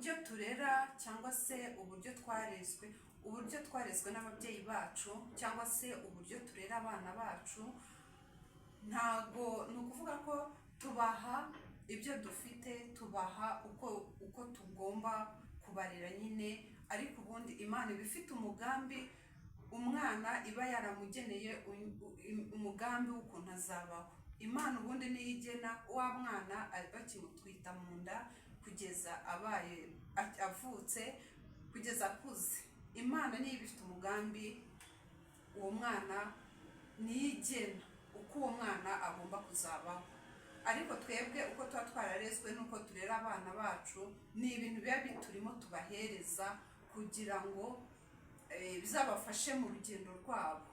uburyo turera cyangwa se uburyo twarezwe n'ababyeyi bacu cyangwa se uburyo turera abana bacu, ntago ni ukuvuga ko tubaha ibyo dufite, tubaha uko tugomba kubarera nyine, ariko ubundi Imana iba ifite umugambi umwana iba yaramugeneye, umugambi w'ukuntu azabaho. Imana ubundi niyo igena wa mwana bakimutwita mu nda kugeza avutse kugeza akuze. Imana niyo iba ifite umugambi, uwo mwana niyo igena uko uwo mwana agomba kuzabaho. Ariko twebwe uko tuba twararezwe n'uko turera abana bacu ni ibintu biba biturimo tubahereza kugira ngo bizabafashe mu rugendo rwabo.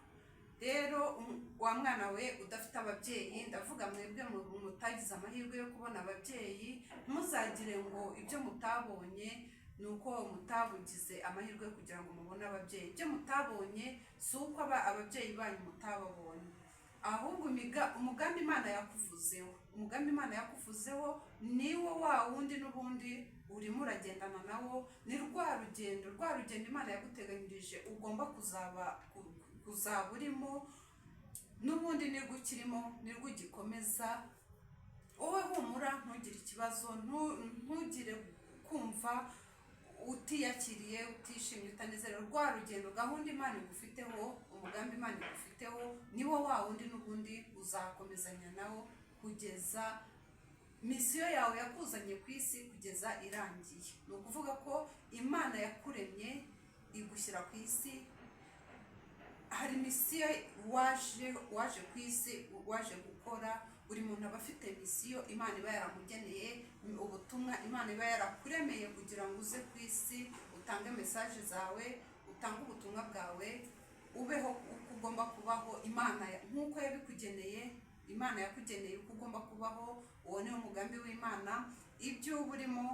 Rero wa mwana we udafite ababyeyi, ndavuga mwebwe mutagize amahirwe yo kubona ababyeyi, ntuzagire ngo ibyo mutabonye ni uko mutabugize amahirwe kugira ngo mubone ababyeyi. Ibyo mutabonye si uko ababyeyi banyu mutababonye, ahubwo umugambi Imana yakuvuzeho niwo wa wundi n'ubundi urimo uragendana nawo. Ni rwa rugendo Imana yaguteganyirije ugomba kuzaba urimo, n'ubundi nirwo ukirimo, nirwo ugikomeza. Wowe humura, ntugire ikibazo, ntugire kumva utiyakiriye, utishimye, utanezerewe. Rwa rugendo, gahunda Imana igufiteho, umugambi Imana igufiteho niwo wa wundi n'ubundi uzakomezanya nawo kugeza misiyo yawe yakuzanye ku isi kugeza irangiye. Ni ukuvuga ko Imana yakuremye igushyira ku isi, hari misiyo waje ku isi waje gukora. Buri muntu aba afite misiyo Imana iba yaramugeneye, ubutumwa Imana iba yarakuremeye kugira ngo uze ku isi utange mesaje zawe, utange ubutumwa bwawe, ubeho uko ugomba kubaho. Imana nk'uko yabikugeneye, Imana yakugeneye uko ugomba kubaho. Uwo niwo mugambi w'Imana. Ibyo uba urimo,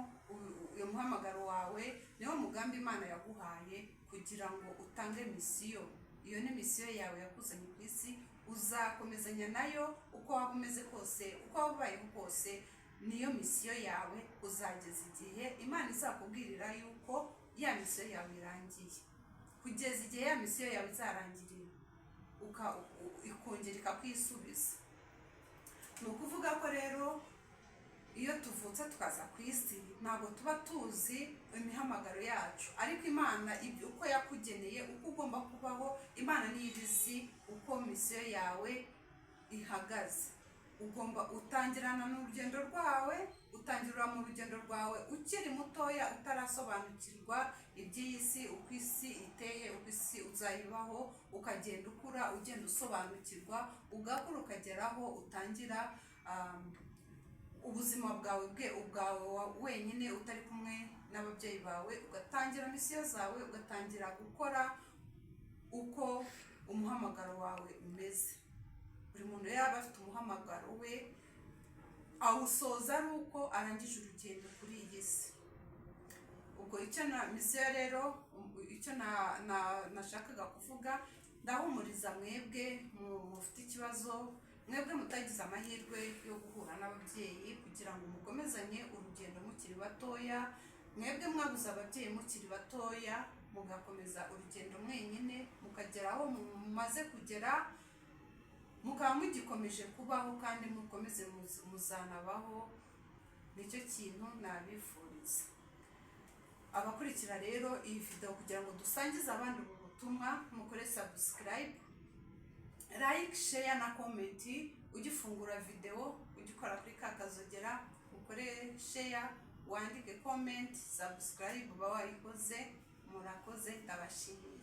uyu muhamagaro wawe niwo mugambi Imana yaguhaye kugira ngo utange misiyo. Iyo ni misiyo yawe yakuzanye ku isi, uzakomezanya nayo uko waba umeze kose, uko waba ubayeho kose, niyo misiyo yawe. Uzageza igihe Imana izakubwirira yuko ya misiyo yawe irangiye, kugeza igihe ya misiyo yawe izarangirira ikongera ikakwisubiza. Ni ukuvuga ko rero iyo tuvutse tukaza ku isi ntabwo tuba tuzi imihamagaro yacu, ariko Imana ibyo uko yakugeneye, uko ugomba kubaho, Imana niyo izi uko misiyo yawe ihagaze. Utangirana n'urugendo rwawe, utangirira mu rugendo rwawe ukiri mutoya, utarasobanukirwa iby'iyi si, uko isi iteye, uko isi uzayibaho, ukagenda ukura, ugenda usobanukirwa, ugakura ukageraho utangira ubuzima bwawe wenyine, utari kumwe n'ababyeyi bawe, ugatangira misiyo zawe, ugatangira gukora uko umuhamagaro wawe umeze. Buri muntu yaba afite umuhamagaro we, awusoza ari uko arangije urugendo kuri iyi si. Ubwo misiyo rero, icyo nashakaga kuvuga, ndahumuriza mwebwe mufite ikibazo, mwebwe mutagize amahirwe yo guhura n'ababyeyi kugira ngo mukomezanye urugendo mukiri batoya, mwebwe mwabuze ababyeyi mukiri batoya, mugakomeza urugendo mwenyine, mukagera aho mumaze kugera, mukaba mugikomeje kubaho kandi mukomeze muzanabaho. Nicyo kintu nabifuriza. Abakurikira rero iyi video kugira ngo dusangize abandi ubu butumwa, mukore subscribe, like, share na comment. Ugifungura video ugikora kuri kakazogera, ukore share, wandike comment, subscribe uba wayikoze. Murakoze, ndabashimiye.